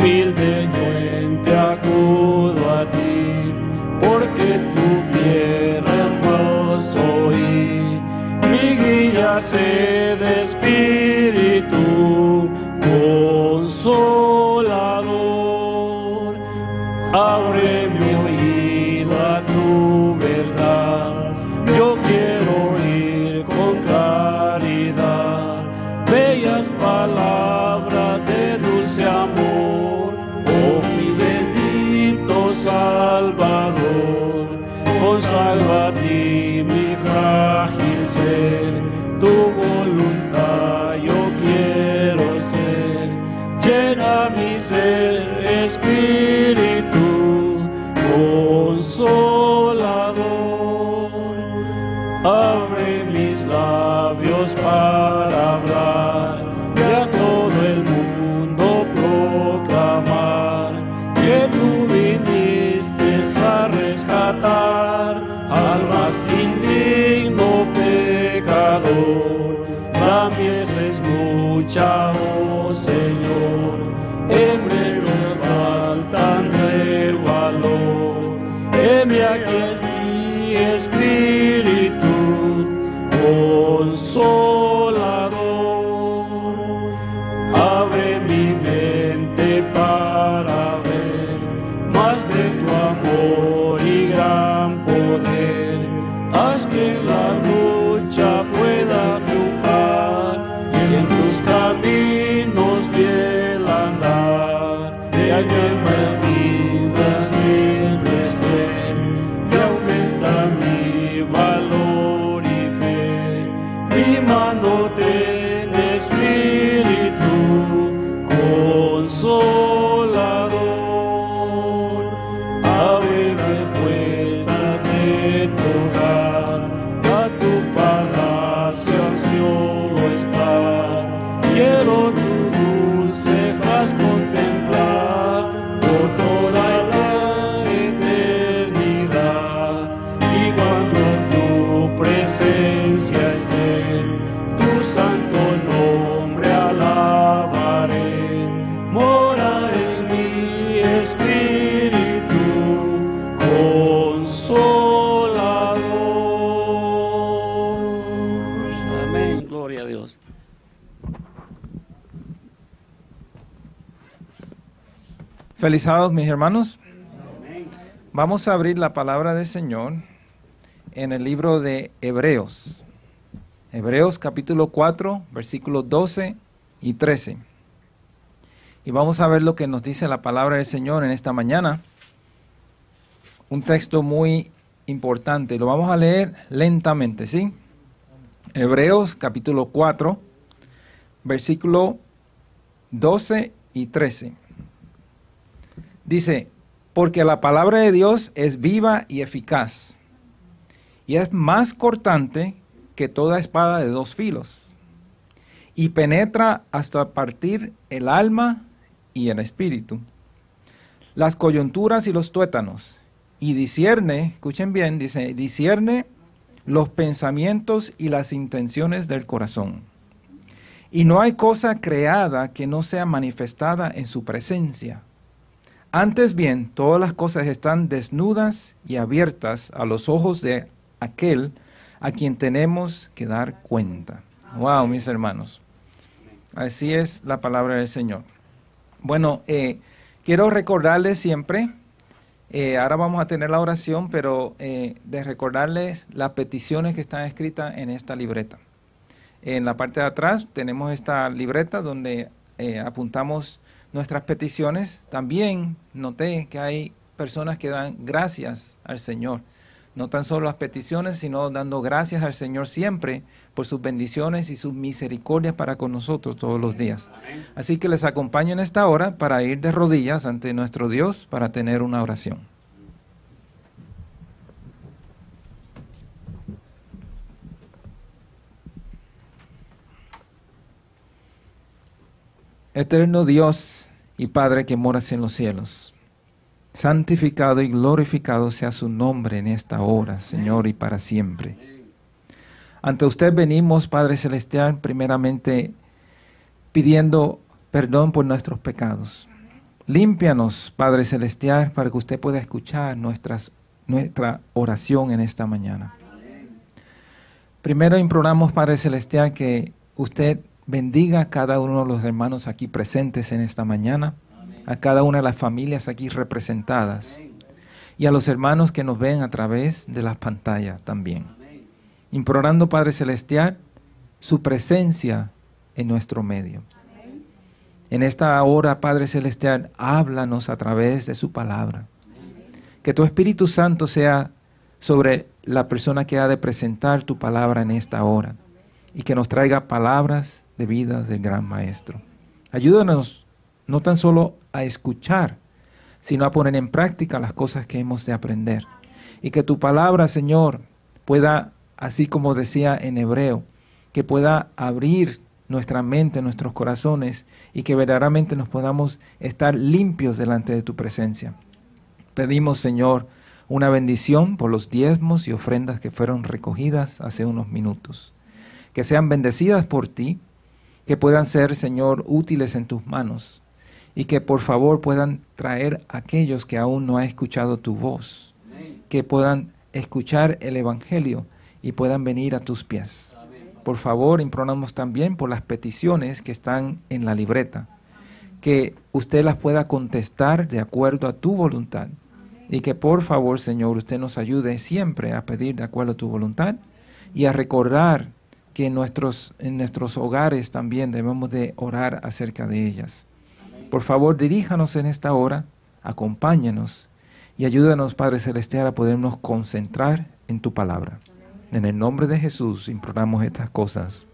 humildemente acudo a ti, porque tu tierra soy, mi guía sé de espíritu consolador. Abre mi oído a tu verdad, yo quiero oír con claridad bellas palabras de dulce amor. Oh mi bendito Salvador, consagro a ti mi frágil ser, tu voluntad yo quiero ser. Llena mi ser, Espíritu consolador. Abre mis labios para hablar y a todo el mundo proclamar que tú viniste a rescatar al más indigno pecador. La mies es mucha, oh Señor, hebreos faltan de valor. Heme aquí, Espíritu consolador. Abre mi mente para ver más de tu amor y gran poder. Haz que la lucha pueda triunfar y en tus caminos fiel andar. De ayer más vidas quiero ser y aumenta mi valor y fe. Mi mano ten, Espíritu consolador. Abre las puertas de tu hogar, a tu palacio ansioso estar. Quiero tu dulce faz contemplar por toda la eternidad. Y cuando tu presencia esté, tu santo nombre alabaré. Mora en mi Espíritu consolador. Amén. Gloria a Dios. Feliz sábado, mis hermanos. Vamos a abrir la palabra del Señor en el libro de Hebreos. Hebreos capítulo 4, versículos 12 y 13. Y vamos a ver lo que nos dice la palabra del Señor en esta mañana. Un texto muy importante. Lo vamos a leer lentamente, ¿sí? Hebreos capítulo 4, versículo 12 y 13. Dice, porque la palabra de Dios es viva y eficaz, y es más cortante que toda espada de dos filos, y penetra hasta partir el alma y el espíritu, las coyunturas y los tuétanos, y discierne, escuchen bien, dice, discierne los pensamientos y las intenciones del corazón. Y no hay cosa creada que no sea manifestada en su presencia. Antes bien, todas las cosas están desnudas y abiertas a los ojos de aquel a quien tenemos que dar cuenta. Wow, mis hermanos. Así es la palabra del Señor. Bueno, quiero recordarles siempre, ahora vamos a tener la oración, pero de recordarles las peticiones que están escritas en esta libreta. En la parte de atrás tenemos esta libreta donde apuntamos nuestras peticiones. También noté que hay personas que dan gracias al Señor. No tan solo las peticiones, sino dando gracias al Señor siempre por sus bendiciones y sus misericordias para con nosotros todos los días. Así que les acompaño en esta hora para ir de rodillas ante nuestro Dios para tener una oración. Eterno Dios y Padre que moras en los cielos, santificado y glorificado sea su nombre en esta hora, Señor, y para siempre. Ante usted venimos, Padre Celestial, primeramente pidiendo perdón por nuestros pecados. Límpianos, Padre Celestial, para que usted pueda escuchar nuestra oración en esta mañana. Primero imploramos, Padre Celestial, que usted bendiga a cada uno de los hermanos aquí presentes en esta mañana, a cada una de las familias aquí representadas y a los hermanos que nos ven a través de las pantallas también. Implorando, Padre Celestial, su presencia en nuestro medio. En esta hora, Padre Celestial, háblanos a través de su palabra. Que tu Espíritu Santo sea sobre la persona que ha de presentar tu palabra en esta hora y que nos traiga palabras de vida del gran Maestro. Ayúdanos no tan solo a escuchar, sino a poner en práctica las cosas que hemos de aprender. Y que tu palabra, Señor, pueda, así como decía en hebreo, que pueda abrir nuestra mente, nuestros corazones, y que verdaderamente nos podamos estar limpios delante de tu presencia. Pedimos, Señor, una bendición por los diezmos y ofrendas que fueron recogidas hace unos minutos. Que sean bendecidas por ti, que puedan ser, Señor, útiles en tus manos, y que por favor puedan traer a aquellos que aún no han escuchado tu voz, que puedan escuchar el Evangelio y puedan venir a tus pies. Por favor, imploramos también por las peticiones que están en la libreta, que usted las pueda contestar de acuerdo a tu voluntad. Y que por favor, Señor, usted nos ayude siempre a pedir de acuerdo a tu voluntad y a recordar que en nuestros hogares también debemos de orar acerca de ellas. Por favor, diríjanos en esta hora, acompáñanos y ayúdanos, Padre Celestial, a podernos concentrar en tu palabra. En el nombre de Jesús imploramos estas cosas.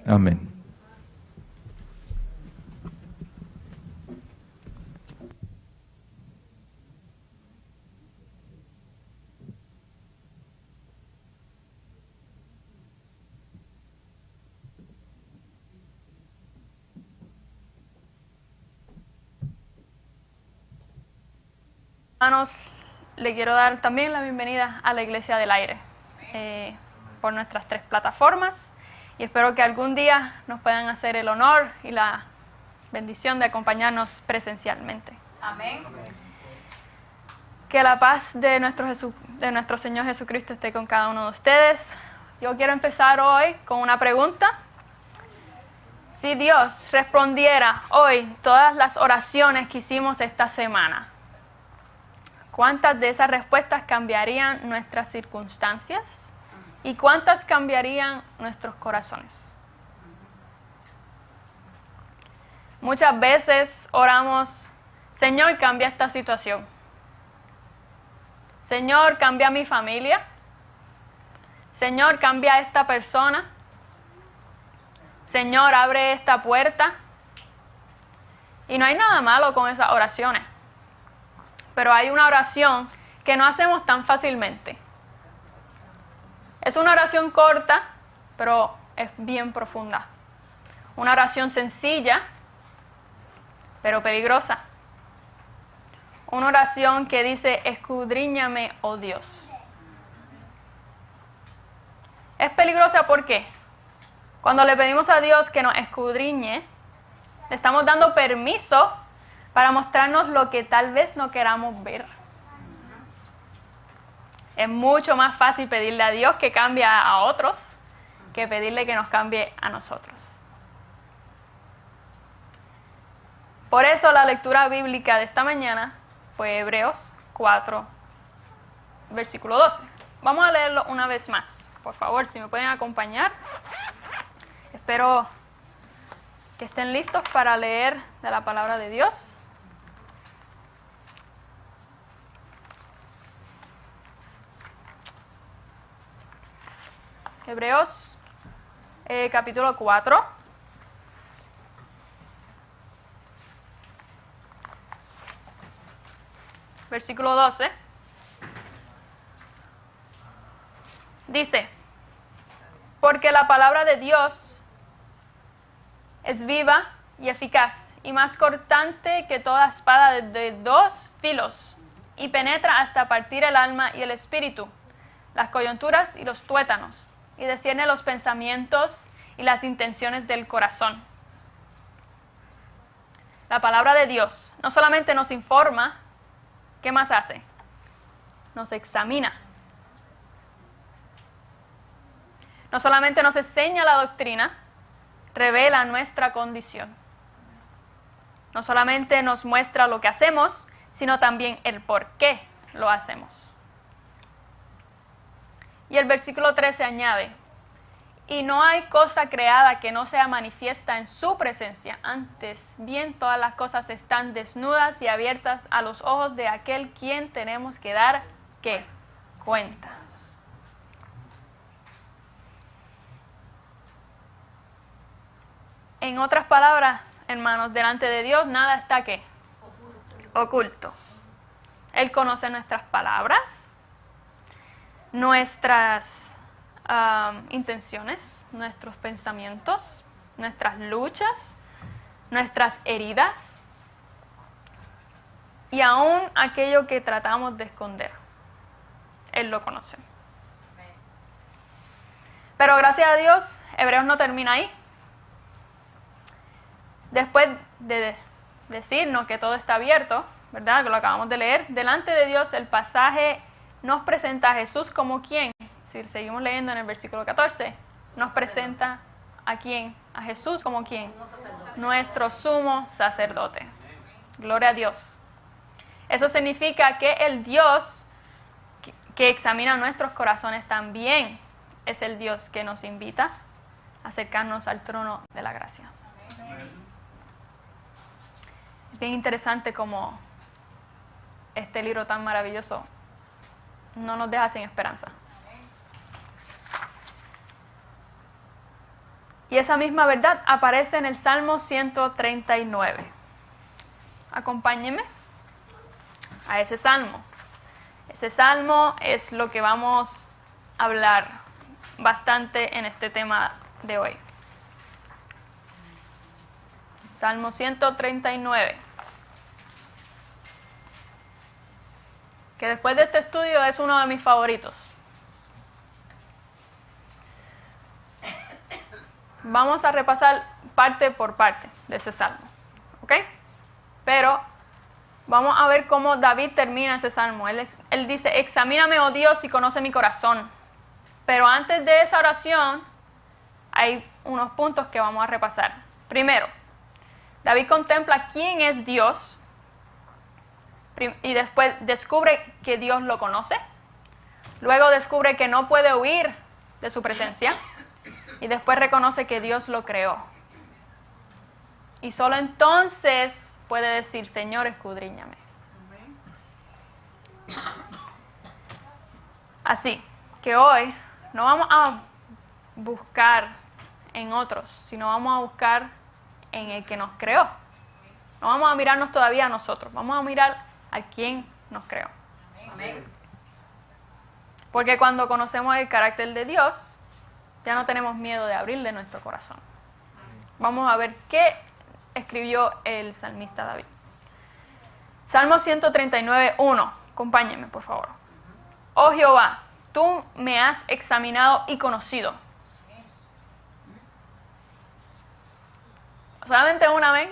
Amén. Hermanos, le quiero dar también la bienvenida a la Iglesia del Aire por nuestras 3 plataformas y espero que algún día nos puedan hacer el honor y la bendición de acompañarnos presencialmente. Amén. Que la paz de nuestro Señor Jesucristo esté con cada uno de ustedes. Yo quiero empezar hoy con una pregunta. Si Dios respondiera hoy todas las oraciones que hicimos esta semana, ¿cuántas de esas respuestas cambiarían nuestras circunstancias? ¿Y cuántas cambiarían nuestros corazones? Muchas veces oramos, Señor, cambia esta situación. Señor, cambia mi familia. Señor, cambia a esta persona. Señor, abre esta puerta. Y no hay nada malo con esas oraciones. Pero hay una oración que no hacemos tan fácilmente. Es una oración corta, pero es bien profunda. Una oración sencilla, pero peligrosa. Una oración que dice, escudriñame, oh Dios. Es peligrosa porque cuando le pedimos a Dios que nos escudriñe, le estamos dando permiso para mostrarnos lo que tal vez no queramos ver. Es mucho más fácil pedirle a Dios que cambie a otros que pedirle que nos cambie a nosotros. Por eso la lectura bíblica de esta mañana fue Hebreos 4, versículo 12. Vamos a leerlo una vez más. Por favor, si me pueden acompañar. Espero que estén listos para leer de la palabra de Dios. Hebreos, capítulo 4. Versículo 12. Dice, porque la palabra de Dios es viva y eficaz, y más cortante que toda espada de 2 filos, y penetra hasta partir el alma y el espíritu, las coyunturas y los tuétanos, y discierne los pensamientos y las intenciones del corazón. la palabra de Dios no solamente nos informa, ¿qué más hace? Nos examina. No solamente nos enseña la doctrina, revela nuestra condición. No solamente nos muestra lo que hacemos, sino también el por qué lo hacemos. Y el versículo 13 añade, y no hay cosa creada que no sea manifiesta en su presencia. Antes bien, todas las cosas están desnudas y abiertas a los ojos de aquel quien tenemos que dar, ¿qué? Cuenta. En otras palabras, hermanos, delante de Dios nada está, ¿qué? Oculto. Él conoce nuestras palabras, nuestras intenciones, nuestros pensamientos, nuestras luchas, nuestras heridas y aún aquello que tratamos de esconder. Él lo conoce. Pero gracias a Dios, Hebreos no termina ahí. Después de decirnos que todo está abierto, ¿verdad? Que lo acabamos de leer, delante de Dios el pasaje nos presenta a Jesús como ¿quién? Si seguimos leyendo en el versículo 14, nos presenta ¿a quién? A Jesús como ¿quién? Nuestro sumo sacerdote. Gloria a Dios. Eso significa que el Dios que examina nuestros corazones también es el Dios que nos invita a acercarnos al trono de la gracia. Es bien interesante como este libro tan maravilloso no nos deja sin esperanza. Y esa misma verdad aparece en el Salmo 139. Acompáñenme a ese salmo. Ese salmo es lo que vamos a hablar bastante en este tema de hoy. Salmo 139. Que después de este estudio es uno de mis favoritos. Vamos a repasar parte por parte de ese salmo, ¿ok? Pero vamos a ver cómo David termina ese salmo. Él dice, examíname, oh Dios, y conoce mi corazón. Pero antes de esa oración, hay unos puntos que vamos a repasar. Primero, David contempla quién es Dios y después descubre que Dios lo conoce. Luego descubre que no puede huir de su presencia. Y después reconoce que Dios lo creó. Y solo entonces puede decir, Señor, escudriñame. Así que hoy no vamos a buscar en otros, sino vamos a buscar en el que nos creó. No vamos a mirarnos todavía a nosotros, vamos a mirar a quien nos creó. Amén. Porque cuando conocemos el carácter de Dios, ya no tenemos miedo de abrirle nuestro corazón. Vamos a ver qué escribió el salmista David. Salmo 139, 1. Acompáñenme, por favor. Oh Jehová, tú me has examinado y conocido. ¿Solamente un amén?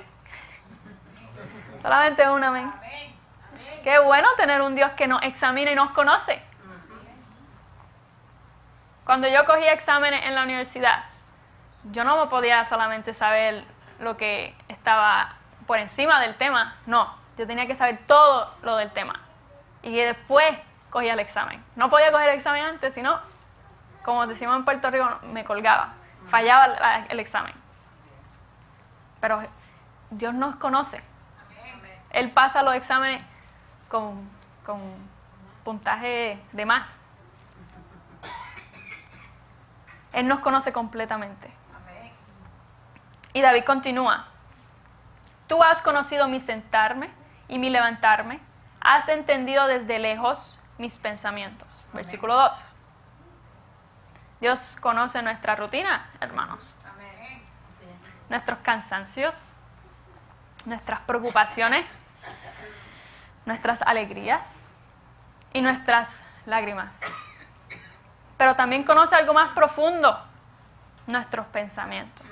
Solamente un amén. Qué bueno tener un Dios que nos examina y nos conoce. Cuando yo cogía exámenes en la universidad, yo no me podía solamente saber lo que estaba por encima del tema. No, yo tenía que saber todo lo del tema. Y después cogía el examen. No podía coger el examen antes, sino, como decimos en Puerto Rico, me colgaba. Fallaba el examen. Pero Dios nos conoce. Él pasa los exámenes con puntaje de más. Él nos conoce completamente. Y David continúa. Tú has conocido mi sentarme y mi levantarme. Has entendido desde lejos mis pensamientos. Amén. Versículo 2. Dios conoce nuestra rutina, hermanos. Amén. Nuestros cansancios, nuestras preocupaciones, nuestras alegrías y nuestras lágrimas. Pero también conoce algo más profundo, nuestros pensamientos.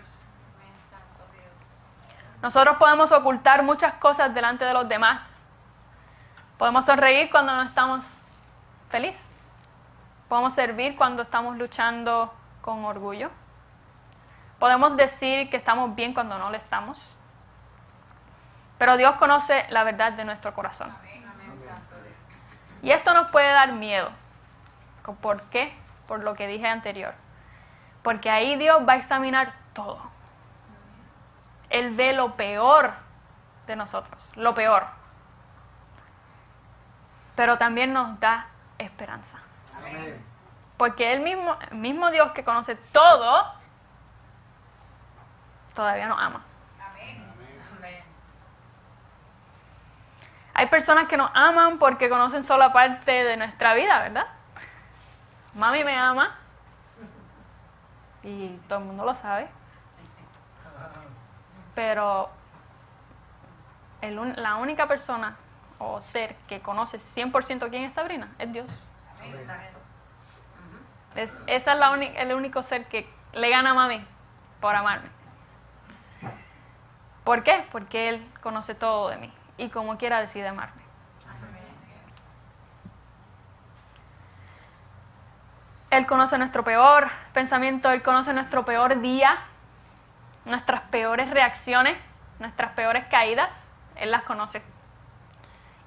Nosotros podemos ocultar muchas cosas delante de los demás. Podemos sonreír cuando no estamos felices. Podemos servir cuando estamos luchando con orgullo. Podemos decir que estamos bien cuando no lo estamos. Pero Dios conoce la verdad de nuestro corazón. Y esto nos puede dar miedo. ¿Por qué? Por lo que dije anterior. Porque ahí Dios va a examinar todo. Él ve lo peor de nosotros, lo peor. Pero también nos da esperanza. Amén. Porque el mismo Dios que conoce todo, todavía nos ama. Amén. Hay personas que nos aman porque conocen solo parte de nuestra vida, ¿verdad? Mami me ama y todo el mundo lo sabe. Pero la única persona o ser que conoce 100% quién es Sabrina es Dios. Esa es el único ser que le gana a mami por amarme. ¿Por qué? Porque Él conoce todo de mí y como quiera decide amarme. Él conoce nuestro peor pensamiento, Él conoce nuestro peor día, nuestras peores reacciones, nuestras peores caídas, Él las conoce.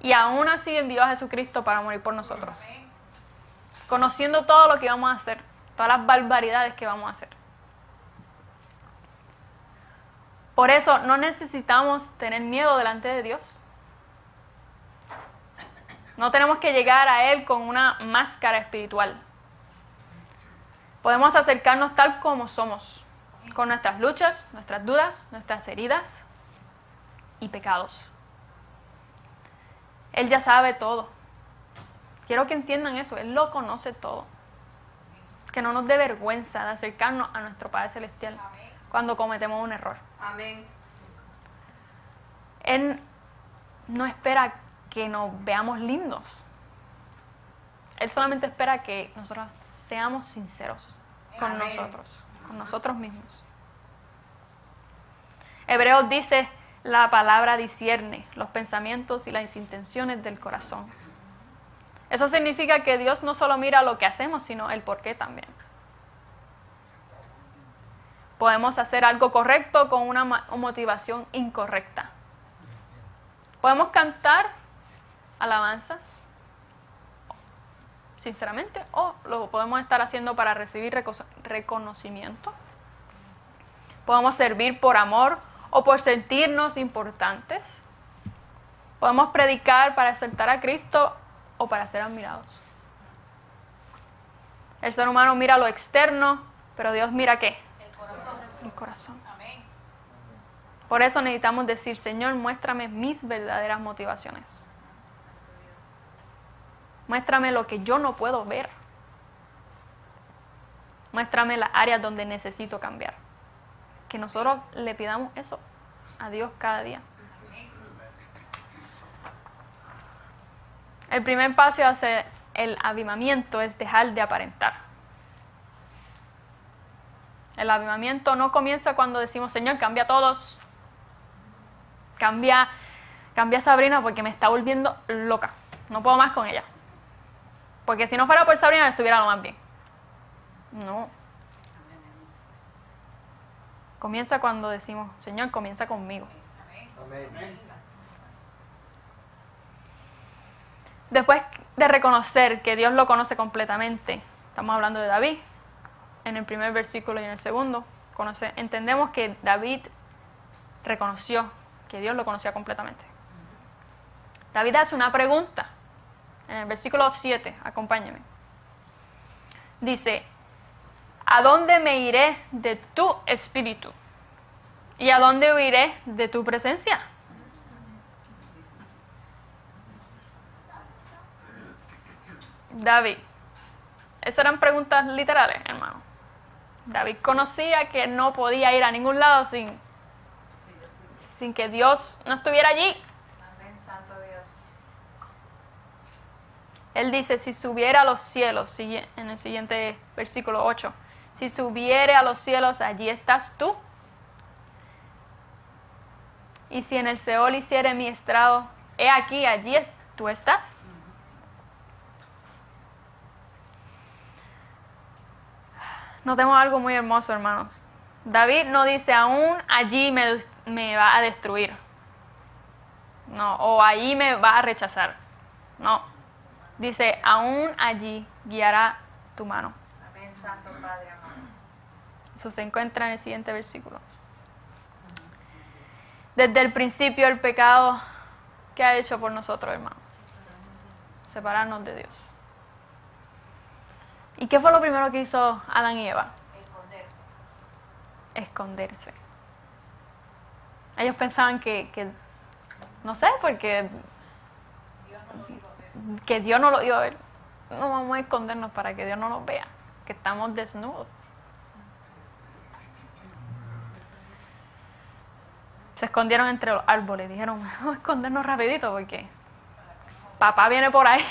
Y aún así envió a Jesucristo para morir por nosotros. Conociendo todo lo que vamos a hacer, todas las barbaridades que vamos a hacer. Por eso no necesitamos tener miedo delante de Dios. No tenemos que llegar a Él con una máscara espiritual. Podemos acercarnos tal como somos, con nuestras luchas, nuestras dudas, nuestras heridas y pecados. Él ya sabe todo. Quiero que entiendan eso, Él lo conoce todo. Que no nos dé vergüenza de acercarnos a nuestro Padre Celestial cuando cometemos un error. Amén. Él no espera que nos veamos lindos. Él solamente espera que nosotros seamos sinceros con Amén. nosotros mismos. Hebreos dice, la palabra discierne los pensamientos y las intenciones del corazón. Eso significa que Dios no solo mira lo que hacemos, sino el por qué también. Podemos hacer algo correcto con una motivación incorrecta. Podemos cantar alabanzas, sinceramente, o lo podemos estar haciendo para recibir reconocimiento. Podemos servir por amor o por sentirnos importantes. Podemos predicar para exaltar a Cristo o para ser admirados. El ser humano mira lo externo, pero Dios mira ¿qué? El corazón. Por eso necesitamos decir, Señor, muéstrame mis verdaderas motivaciones. Muéstrame lo que yo no puedo ver. Muéstrame las áreas donde necesito cambiar. Que nosotros le pidamos eso a Dios cada día. El primer paso hacia el avivamiento es dejar de aparentar. El avivamiento no comienza cuando decimos, Señor, cambia a todos. Cambia a Sabrina porque me está volviendo loca. No puedo más con ella. Porque si no fuera por Sabrina, estuviera lo más bien. No. Comienza cuando decimos, Señor, comienza conmigo. Amén. Después de reconocer que Dios lo conoce completamente, estamos hablando de David, en el primer versículo y en el segundo, entendemos que David reconoció que Dios lo conocía completamente. David hace una pregunta, en el versículo 7, acompáñenme. Dice, ¿a dónde me iré de tu espíritu? ¿Y a dónde huiré de tu presencia? David. Esas eran preguntas literales, hermano. David conocía que no podía ir a ningún lado sin que Dios no estuviera allí. Amén, santo Dios. Él dice, si subiera a los cielos, en el siguiente versículo 8, si subiere a los cielos, allí estás tú. Y si en el Seol hiciere mi estrado, he aquí, allí tú estás. Notemos algo muy hermoso, hermanos. David no dice, aún allí me va a destruir. No, o allí me va a rechazar. No. Dice, aún allí guiará tu mano. Amén, Santo Padre amado. Eso se encuentra en el siguiente versículo. Desde el principio el pecado, ¿qué ha hecho por nosotros, hermano? Separarnos de Dios. ¿Y qué fue lo primero que hizo Adán y Eva? Esconderse. Ellos pensaban que no sé, porque que Dios no lo iba a ver. No vamos a escondernos para que Dios no nos vea, que estamos desnudos. Se escondieron entre los árboles. Dijeron, vamos a escondernos rapidito porque papá viene por ahí.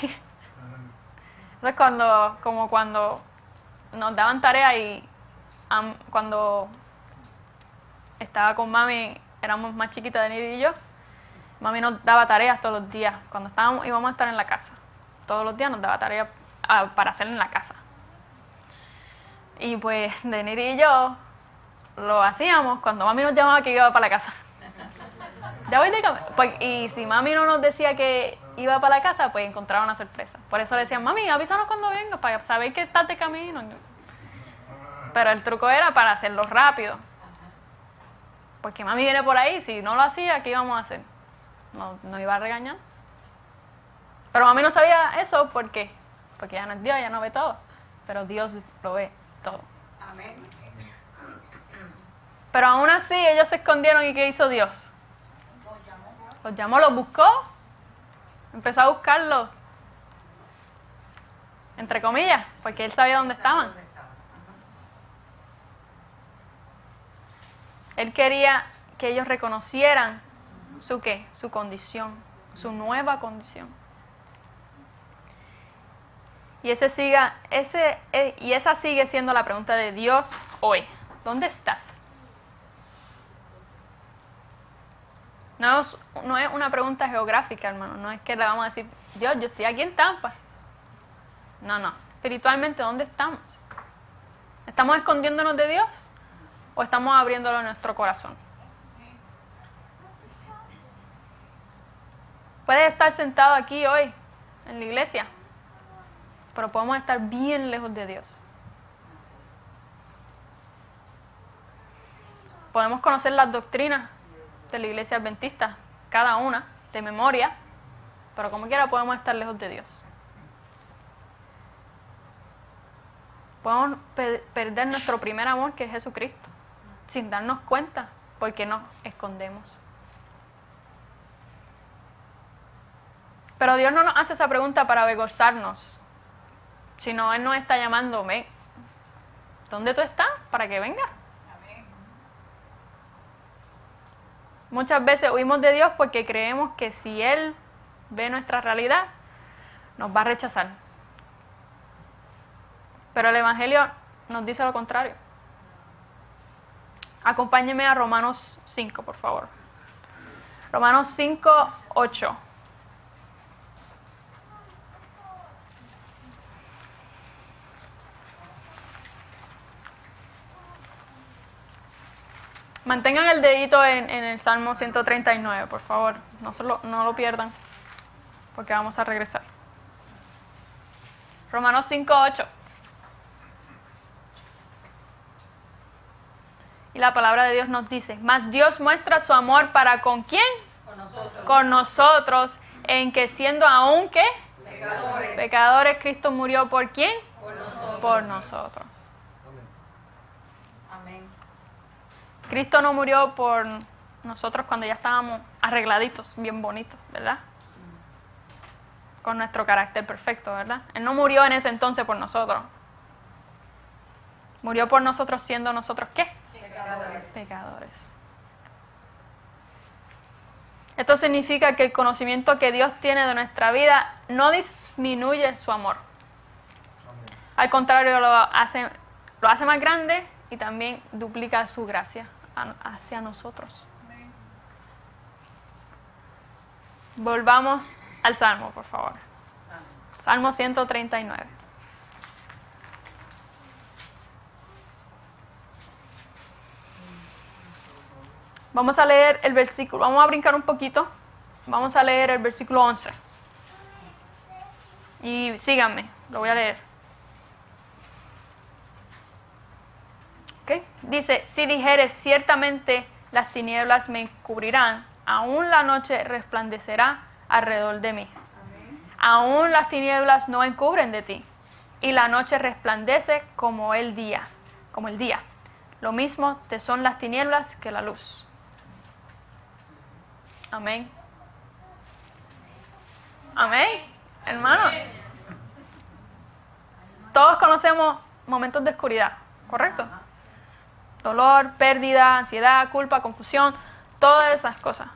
Entonces cuando nos daban tarea y cuando estaba con mami, éramos más chiquitas de Niri y yo, mami nos daba tareas todos los días. Cuando íbamos a estar en la casa, todos los días nos daba tareas para hacer en la casa. Y pues de Niri y yo lo hacíamos cuando mami nos llamaba que iba para la casa. Ya voy de camino. Pues, y si mami no nos decía que iba para la casa, pues encontraba una sorpresa. Por eso le decían, mami, avísanos cuando vengas para saber que estás de camino. Pero el truco era para hacerlo rápido. Porque mami viene por ahí, si no lo hacía, ¿qué íbamos a hacer? No iba a regañar. Pero mami no sabía eso, ¿por qué? Porque ella no es Dios, ella no ve todo. Pero Dios lo ve todo. Amén. Pero aún así ellos se escondieron, ¿y qué hizo Dios? Los llamó, los buscó, empezó a buscarlos, entre comillas, porque él sabía dónde estaban. Él quería que ellos reconocieran su ¿qué? Su condición, su nueva condición. Y esa sigue siendo la pregunta de Dios hoy. ¿Dónde estás? No es una pregunta geográfica, hermano. No es que le vamos a decir, Dios, yo estoy aquí en Tampa. No. Espiritualmente, ¿dónde estamos? ¿Estamos escondiéndonos de Dios? ¿O estamos abriéndolo en nuestro corazón? Puedes estar sentado aquí hoy, en la iglesia, pero podemos estar bien lejos de Dios. Podemos conocer las doctrinas de la iglesia adventista, cada una, de memoria, pero como quiera podemos estar lejos de Dios. Podemos perder nuestro primer amor, que es Jesucristo, sin darnos cuenta, porque nos escondemos. Pero Dios no nos hace esa pregunta para avergonzarnos, sino Él nos está llamando, ven, ¿dónde tú estás? Para que vengas. Muchas veces huimos de Dios porque creemos que si Él ve nuestra realidad, nos va a rechazar. Pero el Evangelio nos dice lo contrario. Acompáñenme a Romanos 5, por favor. Romanos 5, 8. Mantengan el dedito en el Salmo 139, por favor. No lo pierdan, porque vamos a regresar. Romanos 5:8. Y la palabra de Dios nos dice, mas Dios muestra su amor para ¿con quién? Con nosotros. Con nosotros, en que siendo aún ¿qué? Pecadores. Pecadores, Cristo murió ¿por quién? Por nosotros. Por nosotros. Amén. Cristo no murió por nosotros cuando ya estábamos arregladitos, bien bonitos, ¿verdad? Con nuestro carácter perfecto, ¿verdad? Él no murió en ese entonces por nosotros. Murió por nosotros siendo nosotros ¿qué? Pecadores. Pecadores. Esto significa que el conocimiento que Dios tiene de nuestra vida no disminuye su amor. Al contrario, lo hace más grande y también duplica su gracia hacia nosotros. Volvamos al Salmo, por favor. Salmo 139. Vamos a leer el versículo, vamos a brincar un poquito. Vamos a leer el versículo 11. Y síganme, lo voy a leer. ¿Ok? Dice, si dijeres, ciertamente las tinieblas me cubrirán, aún la noche resplandecerá alrededor de mí. Aún las tinieblas no encubren de ti, y la noche resplandece como el día. Lo mismo te son las tinieblas que la luz. Amén. Amén, hermano. Todos conocemos momentos de oscuridad, ¿correcto? Dolor, pérdida, ansiedad, culpa, confusión, todas esas cosas.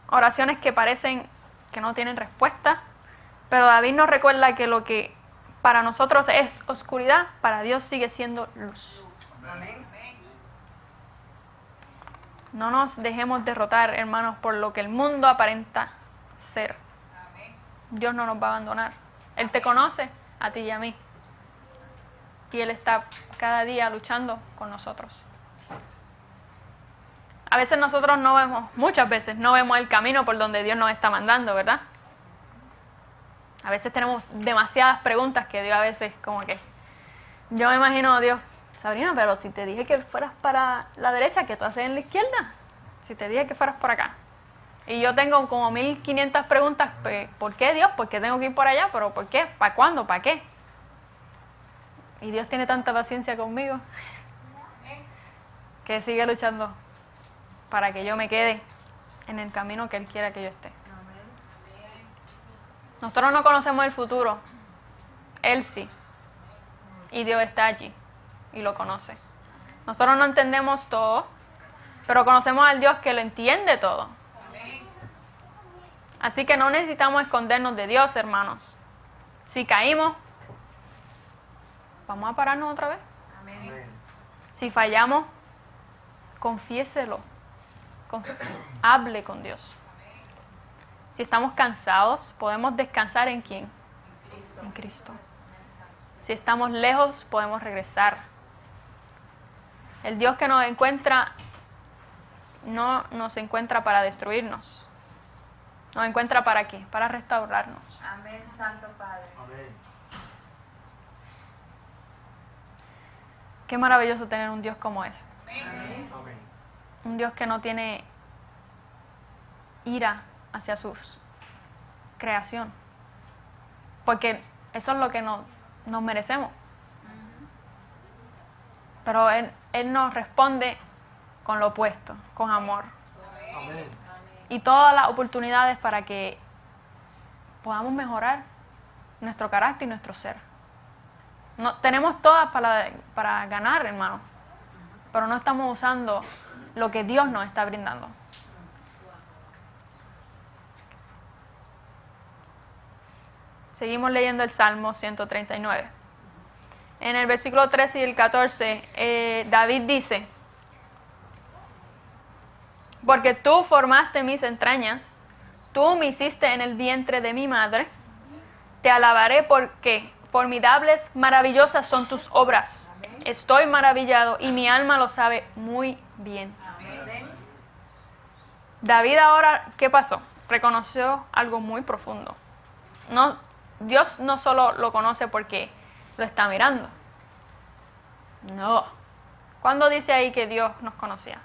Oraciones que parecen que no tienen respuesta, pero David nos recuerda que lo que para nosotros es oscuridad, para Dios sigue siendo luz. Amén. No nos dejemos derrotar, hermanos, por lo que el mundo aparenta ser. Dios no nos va a abandonar. Él te conoce, a ti y a mí. Y Él está cada día luchando con nosotros. A veces nosotros muchas veces no vemos el camino por donde Dios nos está mandando, ¿verdad? A veces tenemos demasiadas preguntas que Dios a veces como que... Yo me imagino, Dios, Sabrina, pero si te dije que fueras para la derecha, ¿qué tú haces en la izquierda? Si te dije que fueras por acá. Y yo tengo como 1500 preguntas. ¿Por qué, Dios? ¿Por qué tengo que ir por allá? ¿Pero por qué? ¿Para cuándo? ¿Para qué? Y Dios tiene tanta paciencia conmigo que sigue luchando para que yo me quede en el camino que Él quiera que yo esté. Nosotros no conocemos el futuro. Él sí. Y Dios está allí y lo conoce. Nosotros no entendemos todo, pero conocemos al Dios que lo entiende todo. Así que no necesitamos escondernos de Dios, hermanos. Si caímos, vamos a pararnos otra vez. Si fallamos, confiéselo. Hable con Dios. Si estamos cansados, podemos descansar ¿en quién? En Cristo. Si estamos lejos, podemos regresar. El Dios que nos encuentra, no nos encuentra para destruirnos. Nos encuentra ¿para qué? Para restaurarnos. Amén, Santo Padre. Qué maravilloso tener un Dios como ese. Amén. Un Dios que no tiene ira hacia su creación. Porque eso es lo que nos merecemos. Pero Él nos responde con lo opuesto, con amor. Y todas las oportunidades para que podamos mejorar nuestro carácter y nuestro ser. Tenemos todas para ganar, hermano, pero no estamos usando lo que Dios nos está brindando. Seguimos leyendo el Salmo 139. En el versículo 13 y el 14, David dice: porque tú formaste mis entrañas, tú me hiciste en el vientre de mi madre. Te alabaré porque formidables, maravillosas son tus obras. Estoy maravillado y mi alma lo sabe muy bien. David ahora, ¿qué pasó? Reconoció algo muy profundo. Dios no solo lo conoce porque lo está mirando. No. ¿Cuándo dice ahí que Dios nos conocía?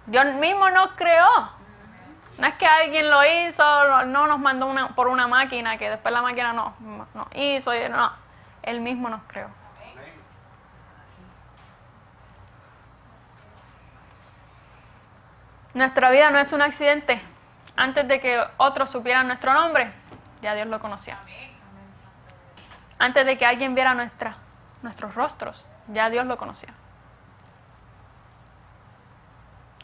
Dios mismo nos creó. No es que alguien lo hizo, no nos mandó por una máquina, que después la máquina nos hizo. No, Él mismo nos creó. Nuestra vida no es un accidente. Antes de que otros supieran nuestro nombre, ya Dios lo conocía. Antes de que alguien viera nuestros rostros, ya Dios lo conocía.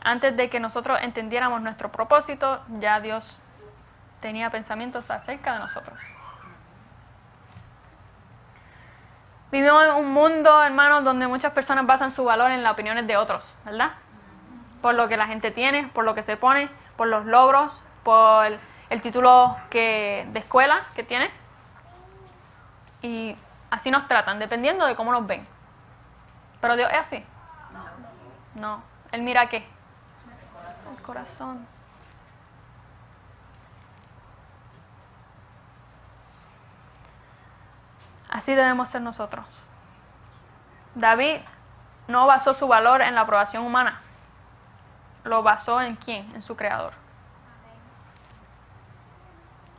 Antes de que nosotros entendiéramos nuestro propósito, ya Dios tenía pensamientos acerca de nosotros. Vivimos en un mundo, hermanos, donde muchas personas basan su valor en las opiniones de otros, ¿verdad? Por lo que la gente tiene, por lo que se pone, por los logros, por el título de escuela que tiene. Y así nos tratan, dependiendo de cómo nos ven. Pero Dios es así. No. Él mira ¿qué? El corazón. Así debemos ser nosotros. David no basó su valor en la aprobación humana. Lo basó en ¿quién? En su Creador.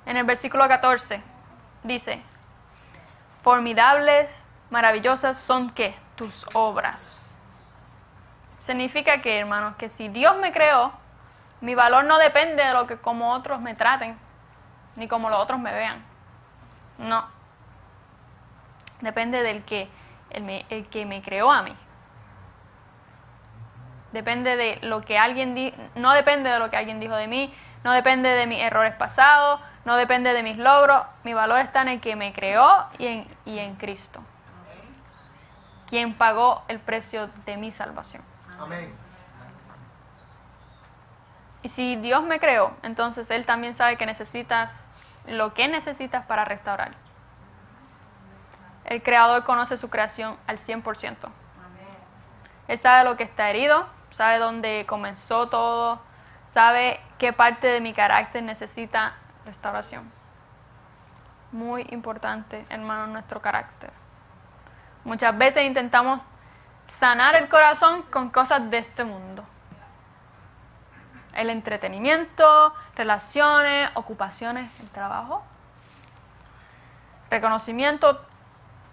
En el versículo 14 dice: formidables, maravillosas son ¿qué? Tus obras. Significa que, hermanos, que si Dios me creó, mi valor no depende de lo que como otros me traten, ni como los otros me vean. No. Depende del que el que me creó a mí. Depende de lo que no depende de lo que alguien dijo de mí, no depende de mis errores pasados, no depende de mis logros. Mi valor está en el que me creó y en Cristo, quien pagó el precio de mi salvación. Amén. Y si Dios me creó, entonces Él también sabe que necesitas lo que necesitas para restaurar. El Creador conoce su creación al 100%. Él sabe lo que está herido, sabe dónde comenzó todo, sabe qué parte de mi carácter necesita restauración. Muy importante, hermano, nuestro carácter. Muchas veces intentamos sanar el corazón con cosas de este mundo. El entretenimiento, relaciones, ocupaciones, el trabajo, reconocimiento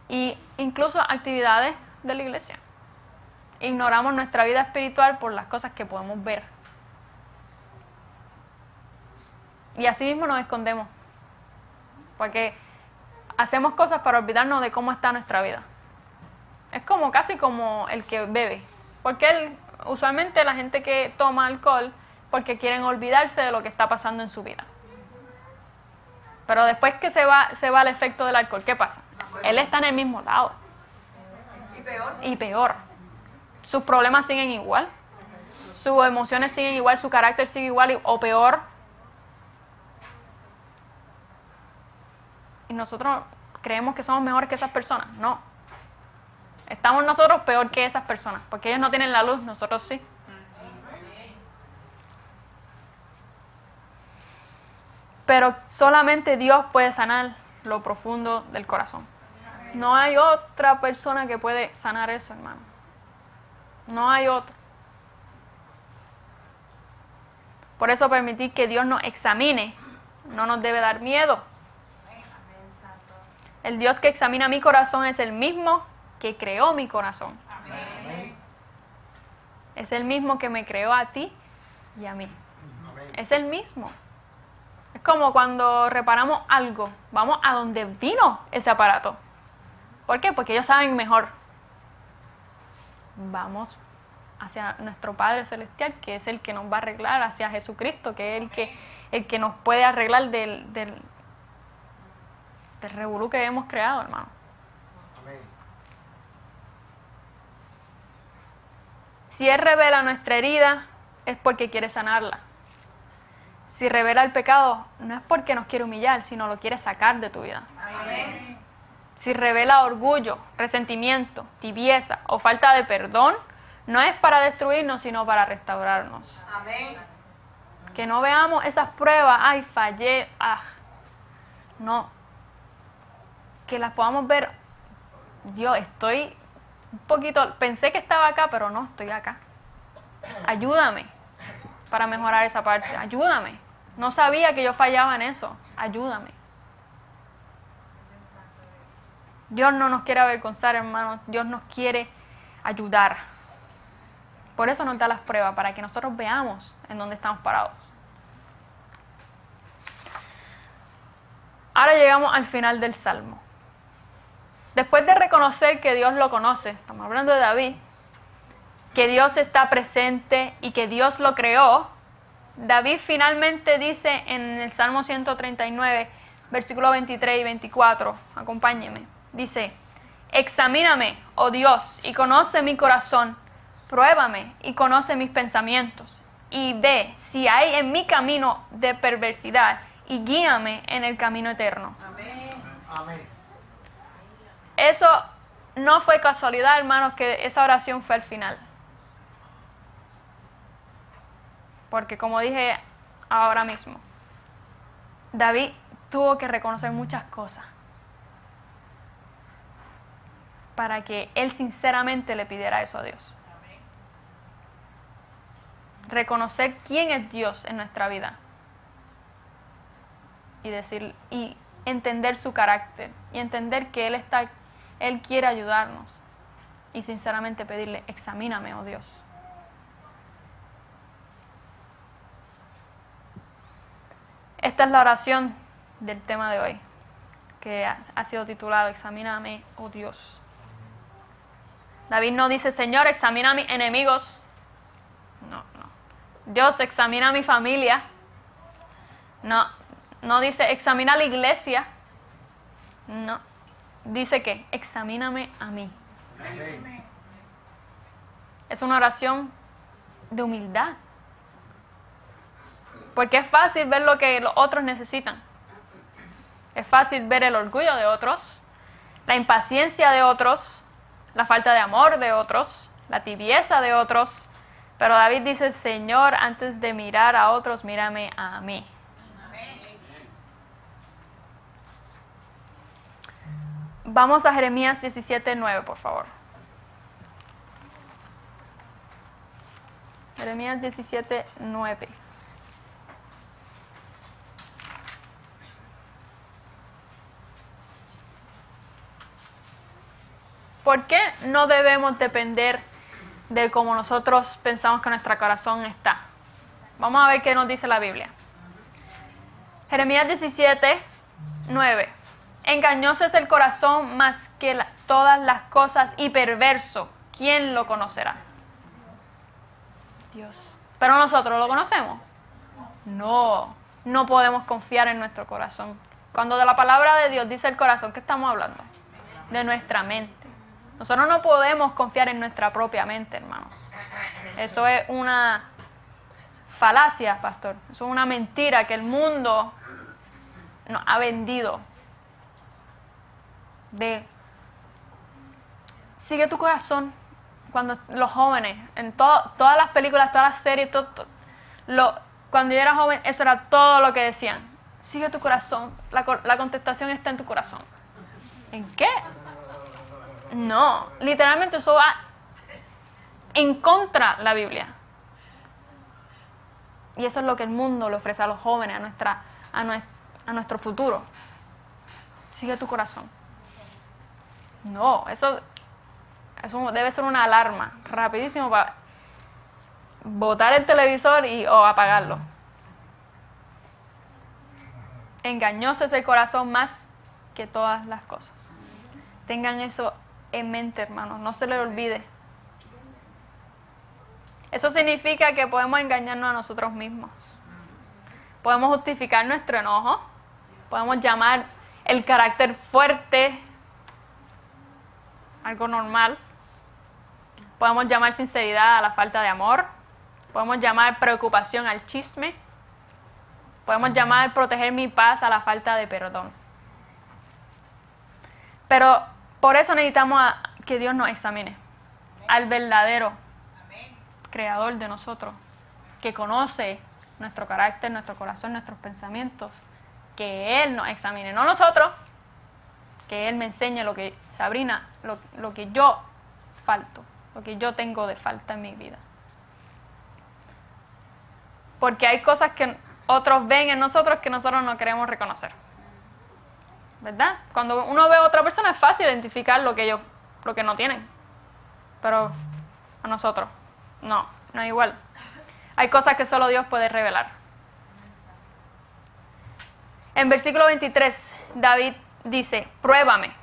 e incluso actividades de la iglesia. Ignoramos nuestra vida espiritual por las cosas que podemos ver. Y así mismo nos escondemos. Porque hacemos cosas para olvidarnos de cómo está nuestra vida. Es casi como el que bebe. Porque usualmente la gente que toma alcohol, porque quieren olvidarse de lo que está pasando en su vida. Pero después que se va el efecto del alcohol, ¿qué pasa? Él está en el mismo lado. Y peor. Sus problemas siguen igual. Sus emociones siguen igual, su carácter sigue igual o peor. Y nosotros creemos que somos mejores que esas personas. No. Estamos nosotros peor que esas personas, porque ellos no tienen la luz, nosotros sí. Pero solamente Dios puede sanar lo profundo del corazón. No hay otra persona que puede sanar eso, hermano. No hay otro. Por eso permitir que Dios nos examine no nos debe dar miedo. El Dios que examina mi corazón es el mismo que creó mi corazón. Es el mismo que me creó a ti y a mí. Es el mismo. Es como cuando reparamos algo, vamos a donde vino ese aparato. ¿Por qué? Porque ellos saben mejor. Vamos hacia nuestro Padre Celestial, que es el que nos va a arreglar, hacia Jesucristo, que es el que nos puede arreglar del revolú que hemos creado, hermano. Amén. Si Él revela nuestra herida, es porque quiere sanarla. Si revela el pecado, no es porque nos quiere humillar, sino lo quiere sacar de tu vida. Amén. Si revela orgullo, resentimiento, tibieza o falta de perdón, no es para destruirnos, sino para restaurarnos. Amén. Que no veamos esas pruebas, ay, fallé, no. Que las podamos ver, Dios, estoy un poquito, pensé que estaba acá, pero no, estoy acá. Ayúdame para mejorar esa parte, ayúdame. No sabía que yo fallaba en eso, ayúdame. Dios no nos quiere avergonzar, hermanos, Dios nos quiere ayudar. Por eso nos da las pruebas, para que nosotros veamos en dónde estamos parados. Ahora llegamos al final del Salmo. Después de reconocer que Dios lo conoce, estamos hablando de David, que Dios está presente y que Dios lo creó, David finalmente dice en el Salmo 139, versículos 23 y 24, acompáñenme, dice: examíname, oh Dios, y conoce mi corazón, pruébame y conoce mis pensamientos, y ve si hay en mi camino de perversidad y guíame en el camino eterno. Amén. Eso no fue casualidad, hermanos, que esa oración fue al final. Porque como dije ahora mismo, David tuvo que reconocer muchas cosas para que él sinceramente le pidiera eso a Dios. Reconocer quién es Dios en nuestra vida y decir y entender su carácter y entender que él quiere ayudarnos y sinceramente pedirle, examíname, oh Dios. Esta es la oración del tema de hoy, que ha sido titulado Examíname, oh Dios. David no dice, Señor, examina a mis enemigos. No. Dios, examina a mi familia. No dice, examina a la iglesia. No. Dice que, examíname a mí. Amén. Es una oración de humildad. Porque es fácil ver lo que los otros necesitan. Es fácil ver el orgullo de otros, la impaciencia de otros, la falta de amor de otros, la tibieza de otros. Pero David dice, Señor, antes de mirar a otros, mírame a mí. Vamos a Jeremías 17:9, por favor. Jeremías 17:9. ¿Por qué no debemos depender de cómo nosotros pensamos que nuestro corazón está? Vamos a ver qué nos dice la Biblia. Jeremías 17:9. Engañoso es el corazón más que todas las cosas y perverso. ¿Quién lo conocerá? Dios. ¿Pero nosotros lo conocemos? No podemos confiar en nuestro corazón. Cuando de la palabra de Dios dice el corazón, ¿qué estamos hablando? De nuestra mente. Nosotros no podemos confiar en nuestra propia mente, hermanos. Eso es una falacia, pastor. Eso es una mentira que el mundo nos ha vendido. Sigue tu corazón. Cuando los jóvenes, en todas las películas, todas las series, cuando yo era joven, eso era todo lo que decían. Sigue tu corazón. La contestación está en tu corazón. ¿En qué? No, literalmente eso va en contra de la Biblia. Y eso es lo que el mundo le ofrece a los jóvenes, a nuestro futuro. Sigue tu corazón. No, eso debe ser una alarma rapidísimo para botar el televisor o apagarlo. Engañoso es el corazón más que todas las cosas. Tengan eso en mente, hermanos, no se les olvide. Eso significa que podemos engañarnos a nosotros mismos. Podemos justificar nuestro enojo. Podemos llamar el carácter fuerte algo normal. Podemos llamar sinceridad a la falta de amor. Podemos llamar preocupación al chisme. Podemos llamar proteger mi paz a la falta de perdón. Pero por eso necesitamos que Dios nos examine. Al verdadero creador de nosotros, que conoce nuestro carácter, nuestro corazón, nuestros pensamientos. Que Él nos examine, no nosotros. Que Él me enseñe lo que, Sabrina, lo que yo falto, lo que yo tengo de falta en mi vida. Porque hay cosas que otros ven en nosotros que nosotros no queremos reconocer. ¿Verdad? Cuando uno ve a otra persona es fácil identificar lo que no tienen. Pero a nosotros, no es igual. Hay cosas que solo Dios puede revelar. En versículo 23, David dice, pruébame.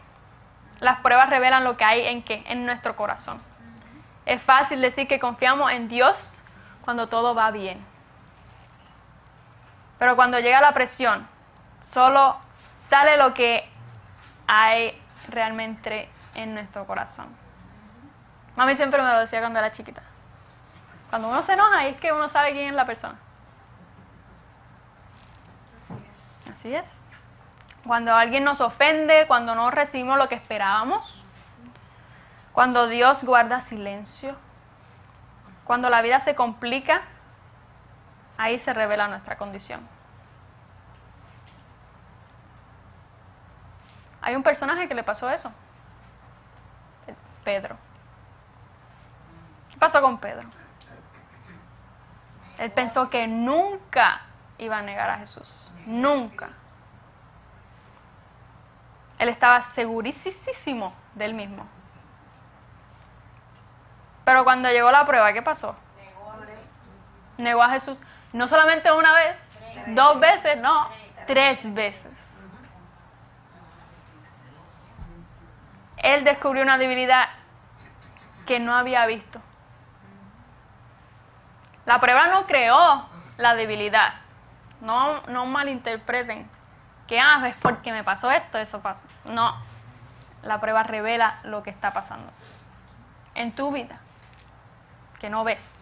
Las pruebas revelan lo que hay en nuestro corazón. Es fácil decir que confiamos en Dios cuando todo va bien. Pero cuando llega la presión, solo sale lo que hay realmente en nuestro corazón. Mami siempre me lo decía cuando era chiquita. Cuando uno se enoja, es que uno sabe quién es la persona. Así es. Cuando alguien nos ofende, cuando no recibimos lo que esperábamos, cuando Dios guarda silencio, cuando la vida se complica, ahí se revela nuestra condición. Hay un personaje que le pasó eso. Pedro. ¿Qué pasó con Pedro? Él pensó que nunca iba a negar a Jesús. Nunca. Él estaba segurísimo de él mismo. Pero cuando llegó la prueba, ¿qué pasó? Negó a Jesús. No solamente una vez, 2 veces, no, 3 veces. Él descubrió una debilidad que no había visto. La prueba no creó la debilidad. No malinterpreten. Que es porque me pasó esto, eso pasó. No. La prueba revela lo que está pasando en tu vida, que no ves.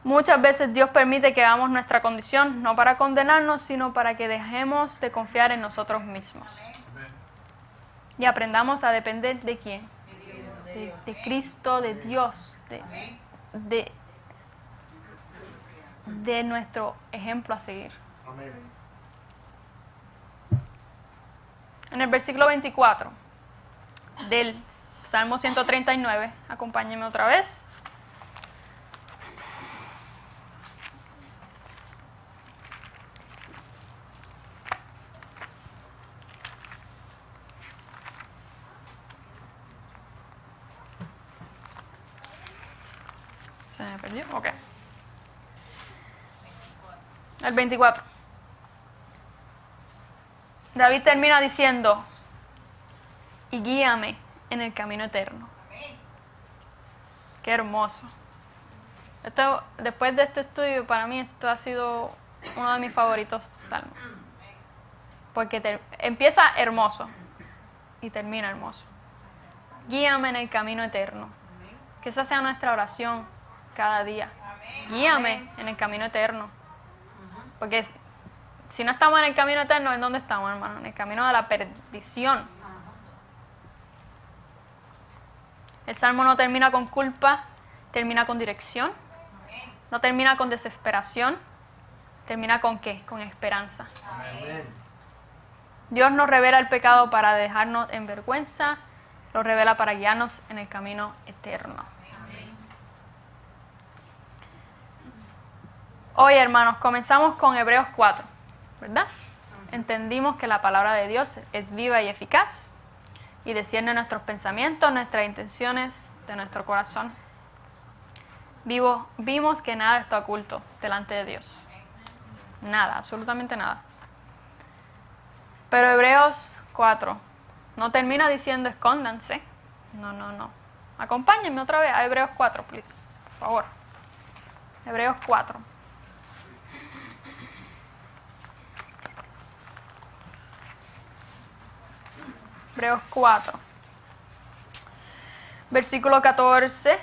Muchas veces Dios permite que veamos nuestra condición, no para condenarnos, sino para que dejemos de confiar en nosotros mismos. Y aprendamos a depender de quién. De Cristo, de Dios, de nuestro ejemplo a seguir. En el versículo 24 del Salmo 139, acompáñenme otra vez. ¿Se me perdió? Ok. El 24. David termina diciendo, y guíame en el camino eterno. Qué hermoso. Después de este estudio, para mí esto ha sido uno de mis favoritos salmos. Porque empieza hermoso y termina hermoso. Guíame en el camino eterno. Que esa sea nuestra oración cada día. Guíame en el camino eterno. Porque si no estamos en el camino eterno, ¿en dónde estamos, hermano? En el camino de la perdición. El salmo no termina con culpa, termina con dirección. No termina con desesperación, termina con ¿qué? Con esperanza. Dios nos revela el pecado para dejarnos en vergüenza, lo revela para guiarnos en el camino eterno. Hoy, hermanos, comenzamos con Hebreos 4, ¿verdad? Entendimos que la palabra de Dios es viva y eficaz y discierne nuestros pensamientos, nuestras intenciones de nuestro corazón. Vimos que nada está oculto delante de Dios. Nada, absolutamente nada. Pero Hebreos 4 no termina diciendo escóndanse. No. Acompáñenme otra vez a Hebreos 4, please, por favor. Hebreos 4. Hebreos 4. Versículo 14.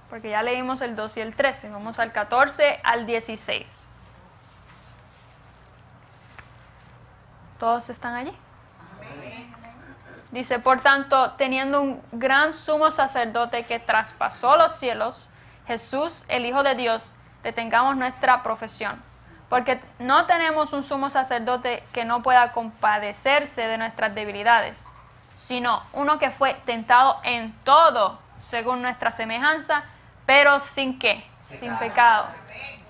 Porque ya leímos el 2 y el 13. Vamos al 14 al 16. ¿Todos están allí? Dice, por tanto, teniendo un gran sumo sacerdote que traspasó los cielos, Jesús, el Hijo de Dios, detengamos nuestra profesión. Porque no tenemos un sumo sacerdote que no pueda compadecerse de nuestras debilidades, sino uno que fue tentado en todo según nuestra semejanza, pero sin ¿qué? Sin pecado.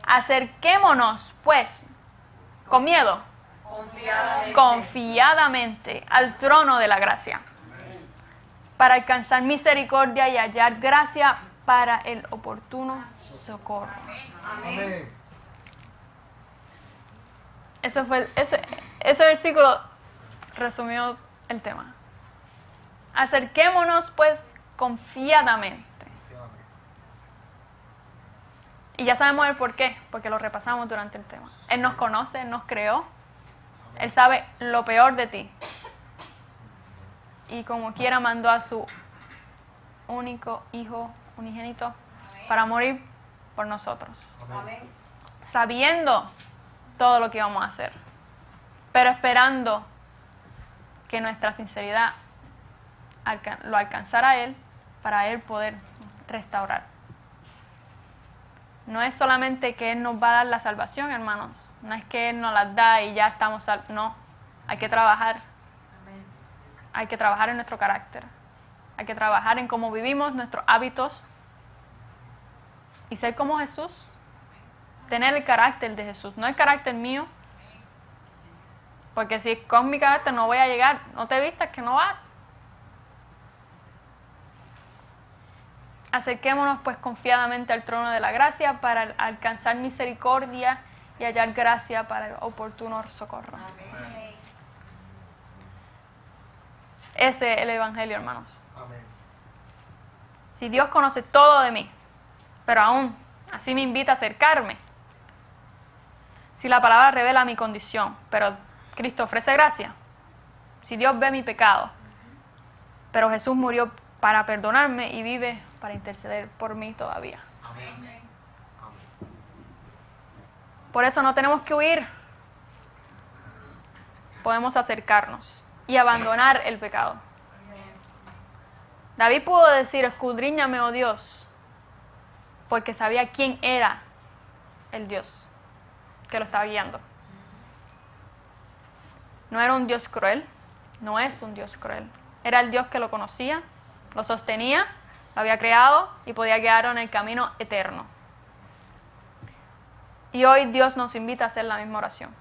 Acerquémonos, pues, con miedo, confiadamente al trono de la gracia, para alcanzar misericordia y hallar gracia para el oportuno socorro. Amén. Ese versículo resumió el tema. Acerquémonos, pues, confiadamente. Y ya sabemos el por qué, porque lo repasamos durante el tema. Él nos conoce, Él nos creó. Él sabe lo peor de ti. Y como quiera mandó a su único Hijo unigénito para morir por nosotros, Amén. sabiendo todo lo que íbamos a hacer, pero esperando que nuestra sinceridad lo alcanzara a Él para Él poder restaurar. No es solamente que Él nos va a dar la salvación, hermanos. No es que Él nos las da y ya estamos salvos. No, hay que trabajar. Hay que trabajar en nuestro carácter. Hay que trabajar en cómo vivimos, nuestros hábitos. Y ser como Jesús. Tener el carácter de Jesús, no el carácter mío. Porque si con mi carácter no voy a llegar, no te vistas que no vas. Acerquémonos pues confiadamente al trono de la gracia para alcanzar misericordia y hallar gracia para el oportuno socorro. Amén. Ese es el Evangelio, hermanos. Amén. Si Dios conoce todo de mí, pero aún así me invita a acercarme. Si la palabra revela mi condición, pero Cristo ofrece gracia. Si Dios ve mi pecado, pero Jesús murió para perdonarme y vive para interceder por mí todavía. Amén. Por eso no tenemos que huir. Podemos acercarnos y abandonar el pecado. David pudo decir, escudriñame, oh Dios, porque sabía quién era el Dios que lo estaba guiando. No era un Dios cruel, no es un Dios cruel. Era el Dios que lo conocía, lo sostenía, lo había creado y podía guiarlo en el camino eterno. Y hoy Dios nos invita a hacer la misma oración.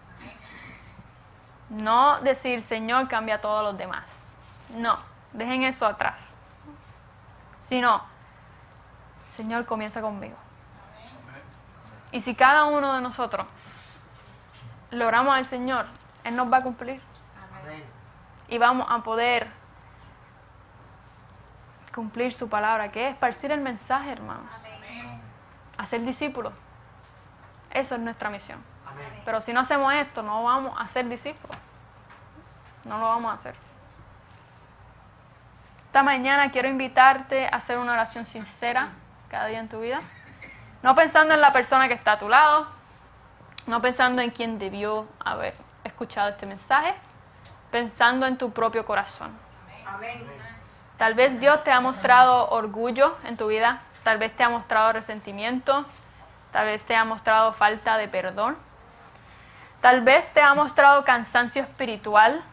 No decir, Señor, cambia a todos los demás. No, dejen eso atrás. Sino, Señor, comienza conmigo. Y si cada uno de nosotros logramos al Señor, Él nos va a cumplir. Amén. Y vamos a poder cumplir su palabra, que es esparcir el mensaje, hermanos. Hacer discípulos. Eso es nuestra misión. Amén. Pero si no hacemos esto, no vamos a ser discípulos. No lo vamos a hacer. Esta mañana quiero invitarte a hacer una oración sincera cada día en tu vida. No pensando en la persona que está a tu lado, no pensando en quién debió haber escuchado este mensaje, pensando en tu propio corazón. Amén. Tal vez Dios te ha mostrado orgullo en tu vida, tal vez te ha mostrado resentimiento, tal vez te ha mostrado falta de perdón, tal vez te ha mostrado cansancio espiritual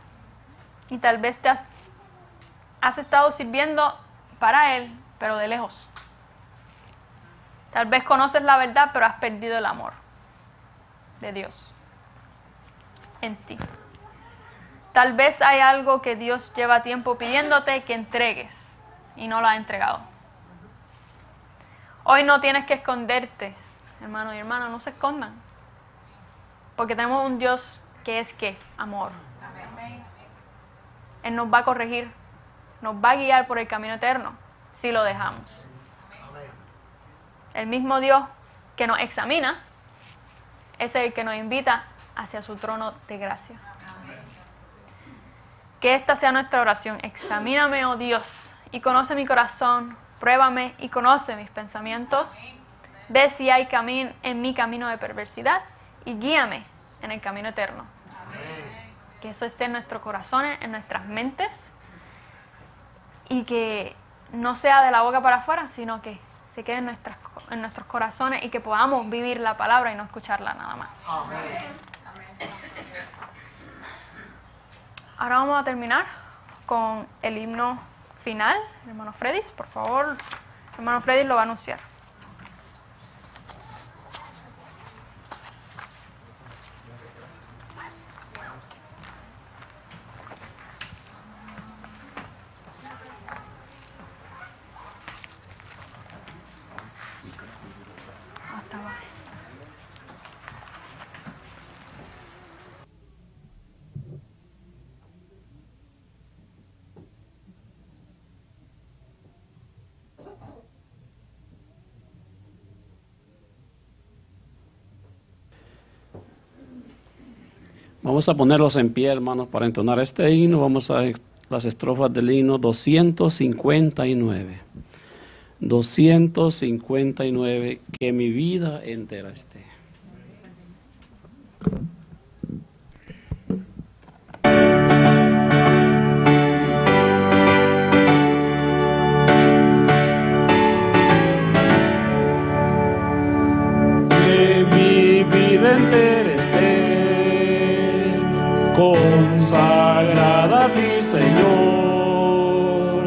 y tal vez has estado sirviendo para Él, pero de lejos. Tal vez conoces la verdad, pero has perdido el amor de Dios en ti. Tal vez hay algo que Dios lleva tiempo pidiéndote que entregues y no lo has entregado. Hoy no tienes que esconderte, hermano y hermana, no se escondan. Porque tenemos un Dios que es ¿qué? Amor. Amén. Él nos va a corregir, nos va a guiar por el camino eterno si lo dejamos. Amén. El mismo Dios que nos examina es el que nos invita hacia su trono de gracia. Que esta sea nuestra oración. Examíname, oh Dios, y conoce mi corazón, pruébame y conoce mis pensamientos. Ve si hay en mi camino de perversidad y guíame en el camino eterno. Que eso esté en nuestros corazones, en nuestras mentes, y que no sea de la boca para afuera, sino que se quede en nuestros corazones y que podamos vivir la palabra y no escucharla nada más. Amén. Ahora vamos a terminar con el himno final. Hermano Freddy, por favor, hermano Freddy lo va a anunciar. Hasta abajo. Vamos a ponerlos en pie, hermanos, para entonar este himno. Vamos a las estrofas del himno 259. 259, que mi vida entera esté. Que mi vida entera esté consagrada a ti, Señor,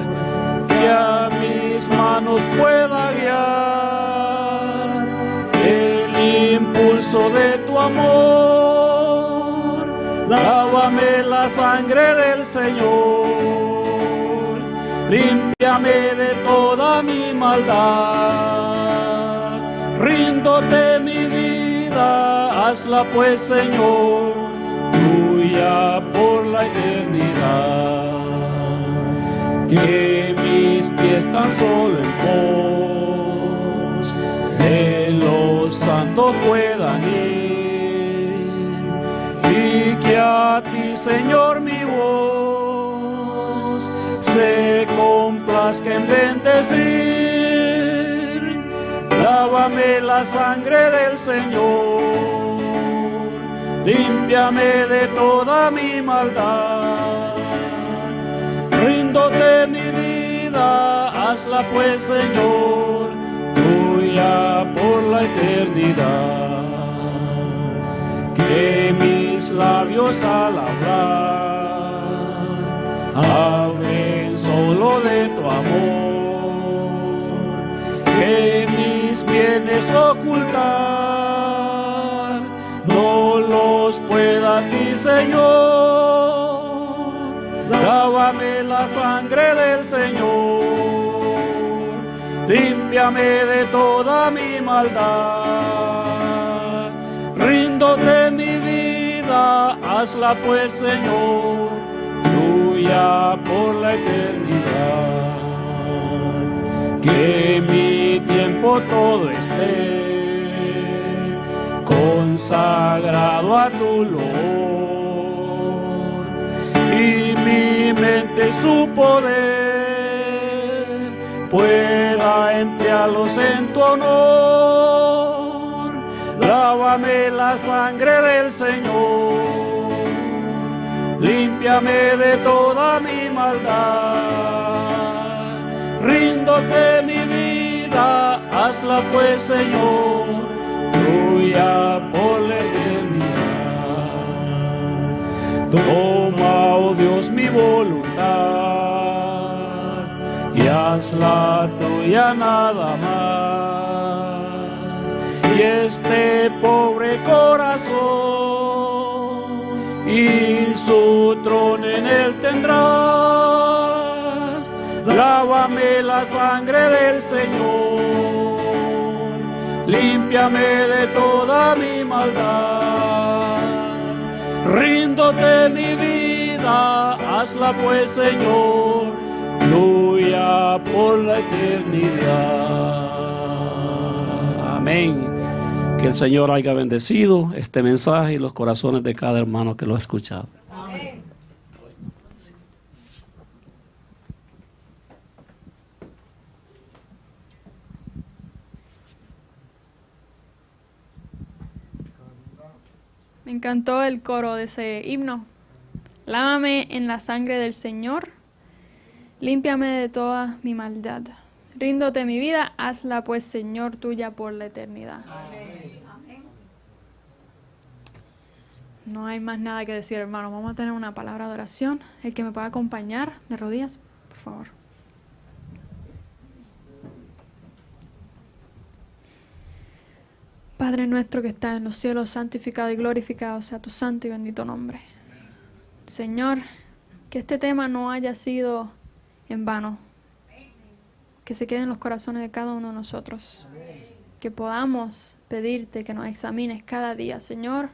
que a mis manos pueda guiar el impulso de tu amor. Lávame la sangre del Señor, límpiame de toda mi maldad. Ríndote mi vida, hazla pues, Señor, tuya por la eternidad. Que mis pies tan solo en pos de los santos puedan ir, y que a ti, Señor, mi voz se complazca en bendecir. Lávame la sangre del Señor, límpiame de toda mi maldad. Ríndote mi vida, hazla pues, Señor, tuya por la eternidad. Que mis labios al hablar hablen solo de tu amor, que mis bienes ocultar no los pueda a ti, Señor. Lávame la sangre del Señor, límpiame de toda mi maldad. Ríndote mi vida, hazla pues, Señor, tuya por la eternidad. Que mi tiempo todo esté consagrado a tu loor, y mi mente y su poder pueda emplearlos en tu honor. Lávame la sangre del Señor, límpiame de toda mi maldad. Ríndote mi vida, hazla pues, Señor, tuya por la eternidad. Toma, oh Dios, mi voluntad y hazla tuya nada más. Y este pobre corazón y su trono en él tendrás. Lávame la sangre del Señor, límpiame de toda mi maldad. Ríndote mi vida, hazla pues, Señor, tuya por la eternidad. Amén. Que el Señor haya bendecido este mensaje y los corazones de cada hermano que lo ha escuchado. Me encantó el coro de ese himno. Lávame en la sangre del Señor, límpiame de toda mi maldad. Ríndote mi vida, hazla pues, Señor, tuya por la eternidad. Amén. No hay más nada que decir, hermano. Vamos a tener una palabra de oración. El que me pueda acompañar de rodillas, por favor. Padre nuestro que estás en los cielos, santificado y glorificado sea tu santo y bendito nombre. Señor, que este tema no haya sido en vano, que se quede en los corazones de cada uno de nosotros, que podamos pedirte que nos examines cada día, Señor,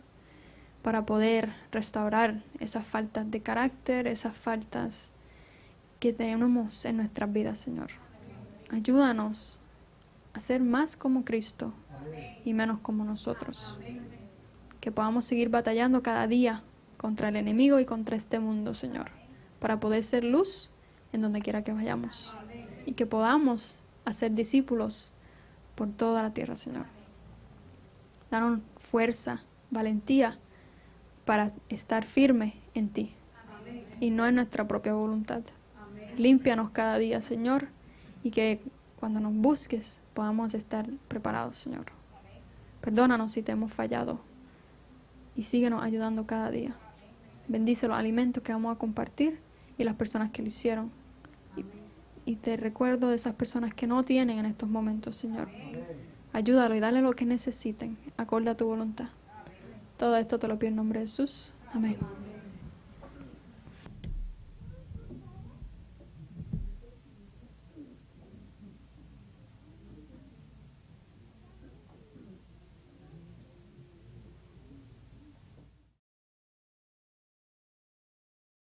para poder restaurar esas faltas de carácter, esas faltas que tenemos en nuestras vidas, Señor. Ayúdanos a ser más como Cristo y menos como nosotros. Que podamos seguir batallando cada día contra el enemigo y contra este mundo, Señor, para poder ser luz en donde quiera que vayamos. Y que podamos a ser discípulos por toda la tierra, Señor. Danos fuerza, valentía para estar firme en ti y no en nuestra propia voluntad. Límpianos cada día, Señor, y que cuando nos busques podamos estar preparados, Señor. Perdónanos si te hemos fallado y síguenos ayudando cada día. Bendice los alimentos que vamos a compartir y las personas que lo hicieron. Y te recuerdo de esas personas que no tienen en estos momentos, Señor. Ayúdalo y dale lo que necesiten, acorde a tu voluntad. Todo esto te lo pido en nombre de Jesús. Amén.